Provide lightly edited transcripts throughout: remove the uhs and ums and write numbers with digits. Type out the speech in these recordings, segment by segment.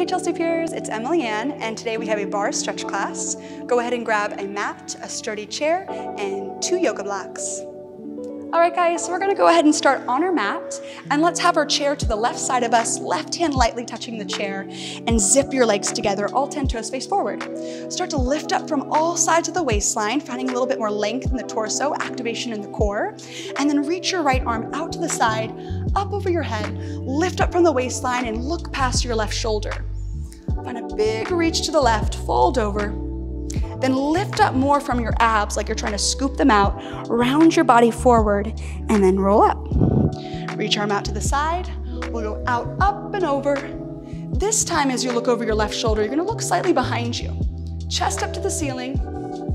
Chelsea Peers, it's Emily Ann, and today we have a bar stretch class. Go ahead and grab a mat, a sturdy chair, and 2 yoga blocks. All right guys, so we're gonna go ahead and start on our mat, and let's have our chair to the left side of us, left hand lightly touching the chair, and zip your legs together, all 10 toes face forward. Start to lift up from all sides of the waistline, finding a little bit more length in the torso, activation in the core, and then reach your right arm out to the side, up over your head, lift up from the waistline and look past your left shoulder. Find a big reach to the left, fold over, then lift up more from your abs like you're trying to scoop them out, round your body forward, and then roll up. Reach arm out to the side, we'll go out, up, and over. This time as you look over your left shoulder, you're gonna look slightly behind you. Chest up to the ceiling,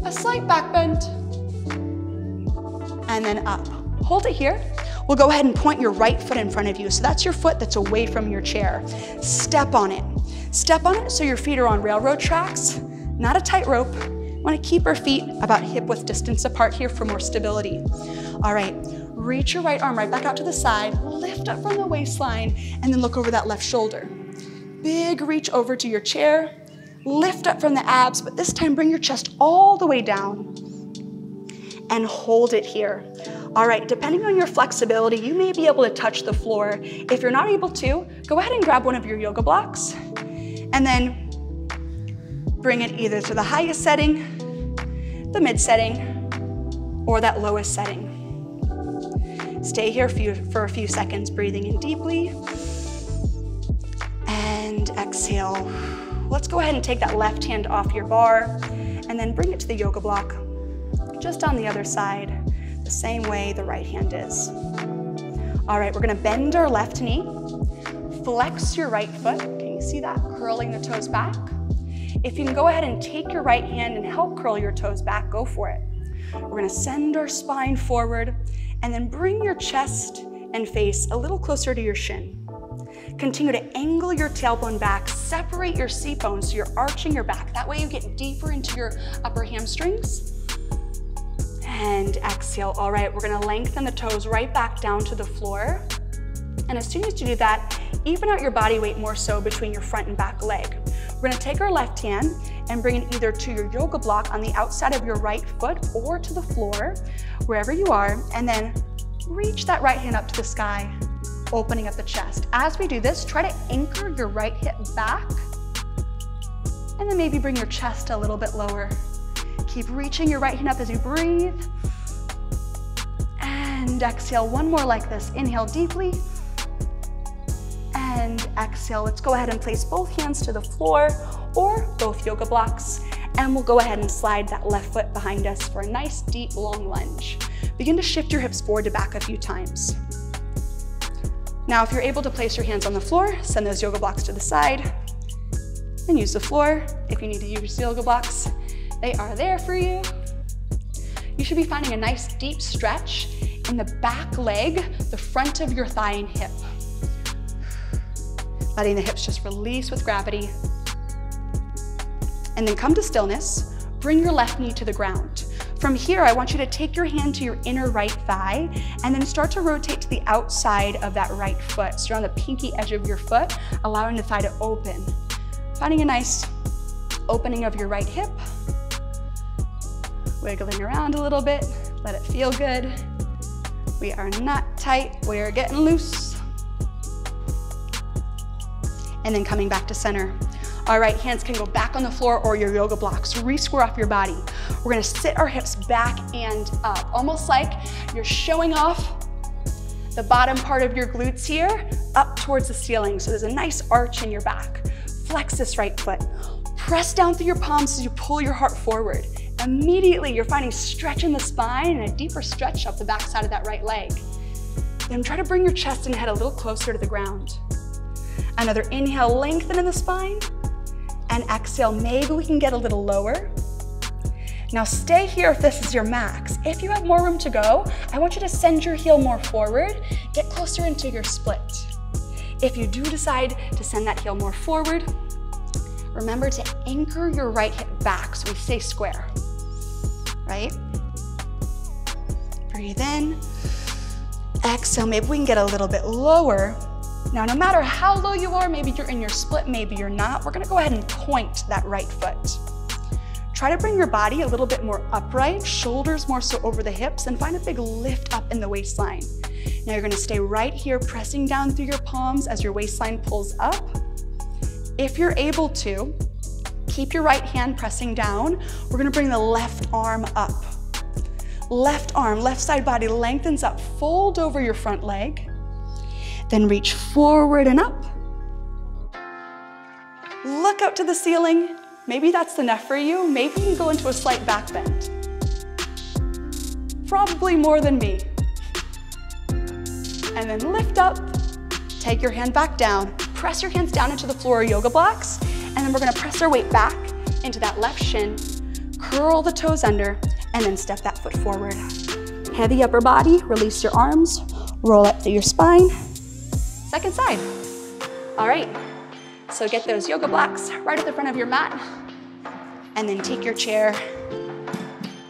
a slight back bend, and then up. Hold it here. We'll go ahead and point your right foot in front of you. So that's your foot that's away from your chair. Step on it. Step on it so your feet are on railroad tracks, not a tight rope. Want to keep our feet about hip width distance apart here for more stability. All right, reach your right arm right back out to the side, lift up from the waistline, and then look over that left shoulder. Big reach over to your chair, lift up from the abs, but this time bring your chest all the way down and hold it here. All right, depending on your flexibility, you may be able to touch the floor. If you're not able to, go ahead and grab one of your yoga blocks and then bring it either to the highest setting, the mid setting, or that lowest setting. Stay here for a few seconds, breathing in deeply, and exhale. Let's go ahead and take that left hand off your bar, and then bring it to the yoga block, just on the other side, the same way the right hand is. All right, we're gonna bend our left knee, flex your right foot. Can you see that? Curling the toes back. If you can go ahead and take your right hand and help curl your toes back, go for it. We're gonna send our spine forward and then bring your chest and face a little closer to your shin. Continue to angle your tailbone back, separate your seat bones so you're arching your back. That way you get deeper into your upper hamstrings. And exhale. All right, we're gonna lengthen the toes right back down to the floor. And as soon as you do that, even out your body weight more so between your front and back leg. We're gonna take our left hand and bring it either to your yoga block on the outside of your right foot or to the floor, wherever you are, and then reach that right hand up to the sky, opening up the chest. As we do this, try to anchor your right hip back, and then maybe bring your chest a little bit lower. Keep reaching your right hand up as you breathe, and exhale. One more like this. Inhale deeply, and exhale. Let's go ahead and place both hands to the floor or both yoga blocks, and we'll go ahead and slide that left foot behind us for a nice, deep, long lunge. Begin to shift your hips forward to back a few times. Now, if you're able to place your hands on the floor, send those yoga blocks to the side, and use the floor. If you need to use the yoga blocks, they are there for you. You should be finding a nice, deep stretch in the back leg, the front of your thigh and hip. Letting the hips just release with gravity. And then come to stillness. Bring your left knee to the ground. From here, I want you to take your hand to your inner right thigh and then start to rotate to the outside of that right foot. So you're on the pinky edge of your foot, allowing the thigh to open. Finding a nice opening of your right hip. Wiggling around a little bit. Let it feel good. We are not tight, we are getting loose. And then coming back to center. All right, hands can go back on the floor or your yoga blocks. Re-square off your body. We're gonna sit our hips back and up, almost like you're showing off the bottom part of your glutes here up towards the ceiling. So there's a nice arch in your back. Flex this right foot. Press down through your palms as you pull your heart forward. Immediately, you're finding stretch in the spine and a deeper stretch up the back side of that right leg. Then try to bring your chest and head a little closer to the ground. Another inhale, lengthen in the spine, and exhale, maybe we can get a little lower. Now stay here if this is your max. If you have more room to go, I want you to send your heel more forward, get closer into your split. If you do decide to send that heel more forward, remember to anchor your right hip back so we stay square, right? Breathe in, exhale, maybe we can get a little bit lower. Now, no matter how low you are, maybe you're in your split, maybe you're not, we're gonna go ahead and point that right foot. Try to bring your body a little bit more upright, shoulders more so over the hips, and find a big lift up in the waistline. Now you're gonna stay right here, pressing down through your palms as your waistline pulls up. If you're able to, keep your right hand pressing down. We're gonna bring the left arm up. Left arm, left side body lengthens up, fold over your front leg. Then reach forward and up. Look out to the ceiling. Maybe that's enough for you. Maybe you can go into a slight back bend. Probably more than me. And then lift up, take your hand back down, press your hands down into the floor of yoga blocks, and then we're gonna press our weight back into that left shin, curl the toes under, and then step that foot forward. Heavy upper body, release your arms, roll up through your spine. Second side. All right, so get those yoga blocks right at the front of your mat, and then take your chair,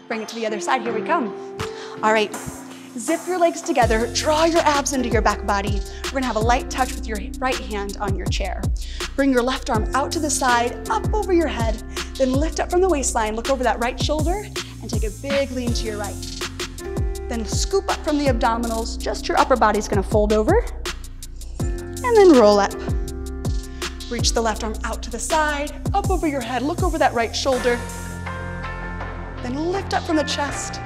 bring it to the other side, here we come. All right, zip your legs together, draw your abs into your back body. We're gonna have a light touch with your right hand on your chair. Bring your left arm out to the side, up over your head, then lift up from the waistline, look over that right shoulder, and take a big lean to your right. Then scoop up from the abdominals, just your upper body's gonna fold over, and then roll up. Reach the left arm out to the side, up over your head, look over that right shoulder, then lift up from the chest,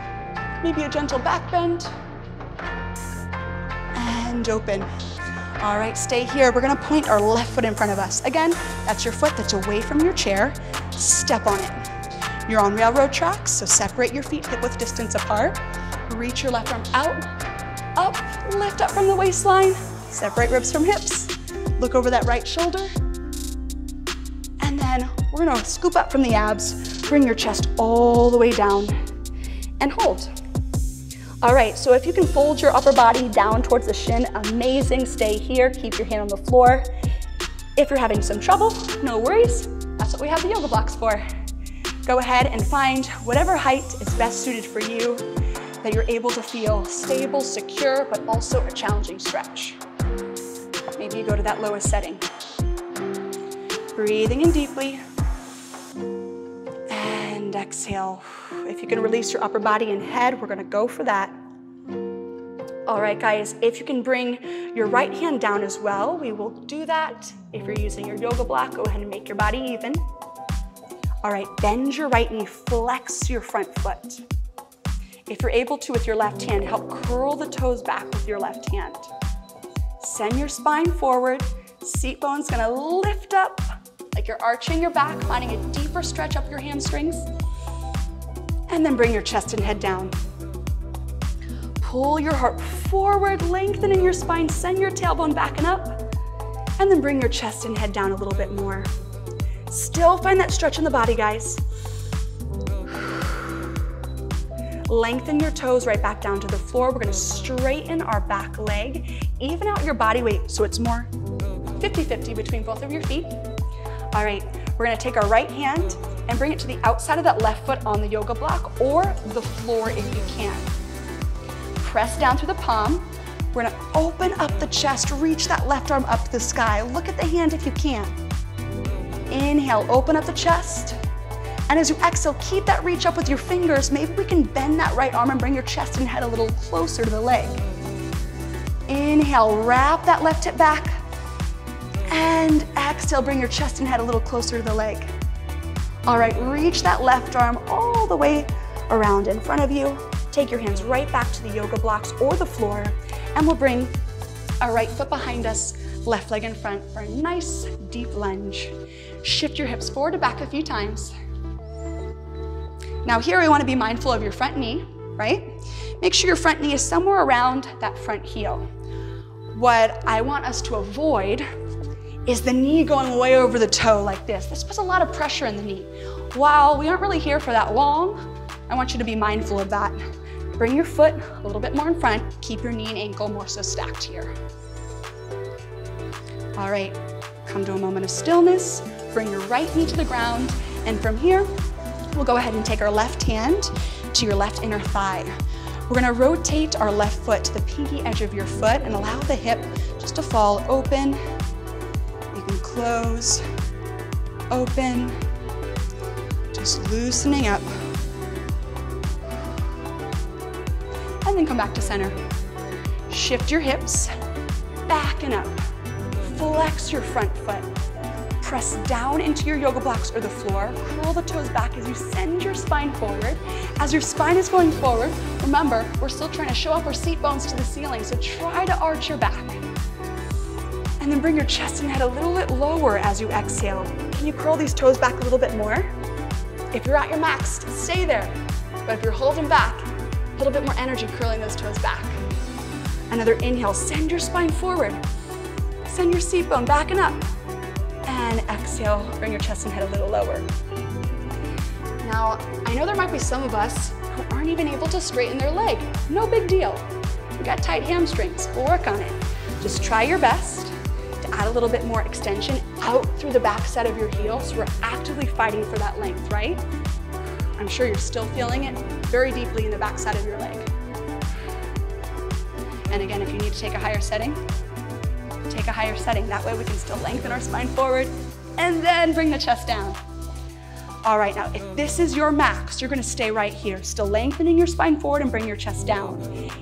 maybe a gentle back bend, and open. All right, stay here. We're gonna point our left foot in front of us. Again, that's your foot that's away from your chair. Step on it. You're on railroad tracks, so separate your feet hip-width distance apart. Reach your left arm out, up, lift up from the waistline, separate ribs from hips, look over that right shoulder, and then we're gonna scoop up from the abs, bring your chest all the way down, and hold. All right, so if you can fold your upper body down towards the shin, amazing, stay here, keep your hand on the floor. If you're having some trouble, no worries, that's what we have the yoga blocks for. Go ahead and find whatever height is best suited for you, that you're able to feel stable, secure, but also a challenging stretch. Maybe you go to that lowest setting. Breathing in deeply, and exhale. If you can release your upper body and head, we're gonna go for that. All right, guys, if you can bring your right hand down as well, we will do that. If you're using your yoga block, go ahead and make your body even. All right, bend your right knee, flex your front foot. If you're able to with your left hand, help curl the toes back with your left hand. Send your spine forward, seat bone's gonna lift up like you're arching your back, finding a deeper stretch up your hamstrings. And then bring your chest and head down. Pull your heart forward, lengthening your spine, send your tailbone back and up, and then bring your chest and head down a little bit more. Still find that stretch in the body, guys. Lengthen your toes right back down to the floor. We're gonna straighten our back leg, even out your body weight so it's more 50-50 between both of your feet. All right, we're gonna take our right hand and bring it to the outside of that left foot on the yoga block or the floor if you can. Press down through the palm. We're gonna open up the chest, reach that left arm up to the sky. Look at the hand if you can. Inhale, open up the chest. And as you exhale, keep that reach up with your fingers. Maybe we can bend that right arm and bring your chest and head a little closer to the leg. Inhale, wrap that left hip back. And exhale, bring your chest and head a little closer to the leg. All right, reach that left arm all the way around in front of you. Take your hands right back to the yoga blocks or the floor, and we'll bring our right foot behind us, left leg in front for a nice deep lunge. Shift your hips forward to back a few times. Now here we want to be mindful of your front knee, right? Make sure your front knee is somewhere around that front heel. What I want us to avoid is the knee going way over the toe like this. This puts a lot of pressure in the knee. While we aren't really here for that long, I want you to be mindful of that. Bring your foot a little bit more in front. Keep your knee and ankle more so stacked here. All right, come to a moment of stillness. Bring your right knee to the ground. And from here, we'll go ahead and take our left hand to your left inner thigh. We're gonna rotate our left foot to the pinky edge of your foot and allow the hip to just to fall open. You can close, open, just loosening up. And then come back to center. Shift your hips, back and up. Flex your front foot. Press down into your yoga blocks or the floor. Curl the toes back as you send your spine forward. As your spine is going forward, remember, we're still trying to show up our seat bones to the ceiling, so try to arch your back. And then bring your chest and head a little bit lower as you exhale. Can you curl these toes back a little bit more? If you're at your max, stay there. But if you're holding back, a little bit more energy curling those toes back. Another inhale, send your spine forward. Send your seat bone back and up. And exhale, bring your chest and head a little lower. Now, I know there might be some of us who aren't even able to straighten their leg. No big deal. We got tight hamstrings, we'll work on it. Just try your best to add a little bit more extension out through the back side of your heel, so we're actively fighting for that length, right? I'm sure you're still feeling it very deeply in the back side of your leg. And again, if you need to take a higher setting, take a higher setting. That way we can still lengthen our spine forward and then bring the chest down. All right, now if this is your max, you're gonna stay right here, still lengthening your spine forward and bring your chest down.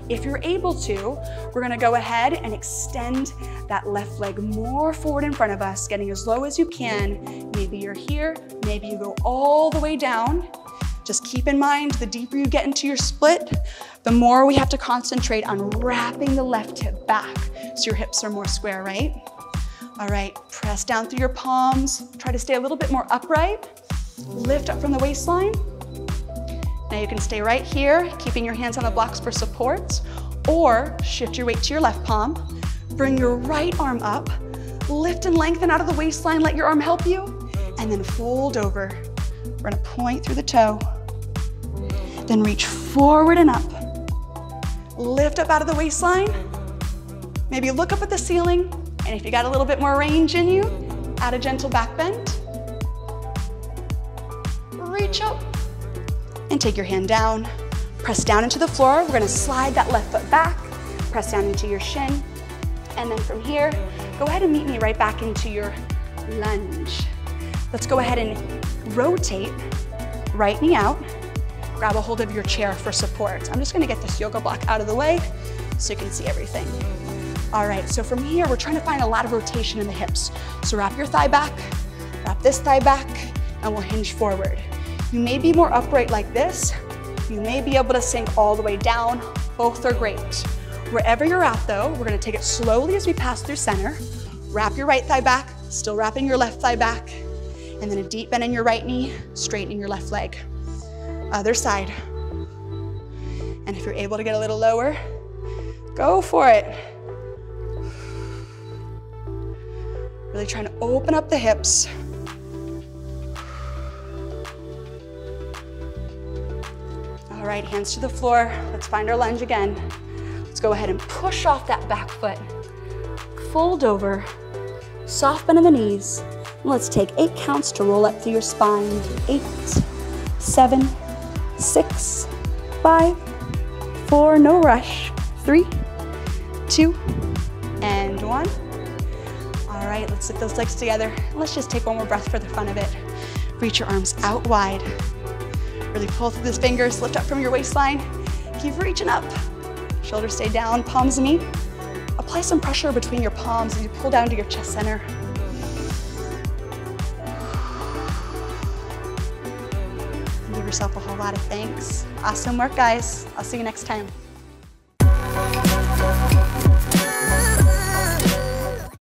If you're able to, we're gonna go ahead and extend that left leg more forward in front of us, getting as low as you can. Maybe you're here, maybe you go all the way down. Just keep in mind, the deeper you get into your split, the more we have to concentrate on wrapping the left hip back so your hips are more square, right? All right, press down through your palms. Try to stay a little bit more upright. Lift up from the waistline. Now you can stay right here, keeping your hands on the blocks for support, or shift your weight to your left palm. Bring your right arm up. Lift and lengthen out of the waistline. Let your arm help you. And then fold over. We're gonna point through the toe. Then reach forward and up. Lift up out of the waistline. Maybe look up at the ceiling. And if you got a little bit more range in you, add a gentle back bend. Reach up and take your hand down. Press down into the floor. We're gonna slide that left foot back. Press down into your shin. And then from here, go ahead and meet me right back into your lunge. Let's go ahead and rotate, right knee out. Grab a hold of your chair for support. I'm just gonna get this yoga block out of the way so you can see everything. All right, so from here, we're trying to find a lot of rotation in the hips. So wrap your thigh back, wrap this thigh back, and we'll hinge forward. You may be more upright like this. You may be able to sink all the way down. Both are great. Wherever you're at though, we're gonna take it slowly as we pass through center. Wrap your right thigh back, still wrapping your left thigh back, and then a deep bend in your right knee, straightening your left leg. Other side. And if you're able to get a little lower, go for it. Really trying to open up the hips. All right, hands to the floor. Let's find our lunge again. Let's go ahead and push off that back foot. Fold over, soft bend in the knees. Let's take 8 counts to roll up through your spine. 8, 7, 6, 5, 4, no rush. 3, 2, and 1. All right, let's sit those legs together. Let's just take one more breath for the fun of it. Reach your arms out wide. Really pull through the fingers, lift up from your waistline. Keep reaching up. Shoulders stay down, palms meet. Apply some pressure between your palms as you pull down to your chest center. Give yourself a whole lot of thanks. Awesome work, guys. I'll see you next time.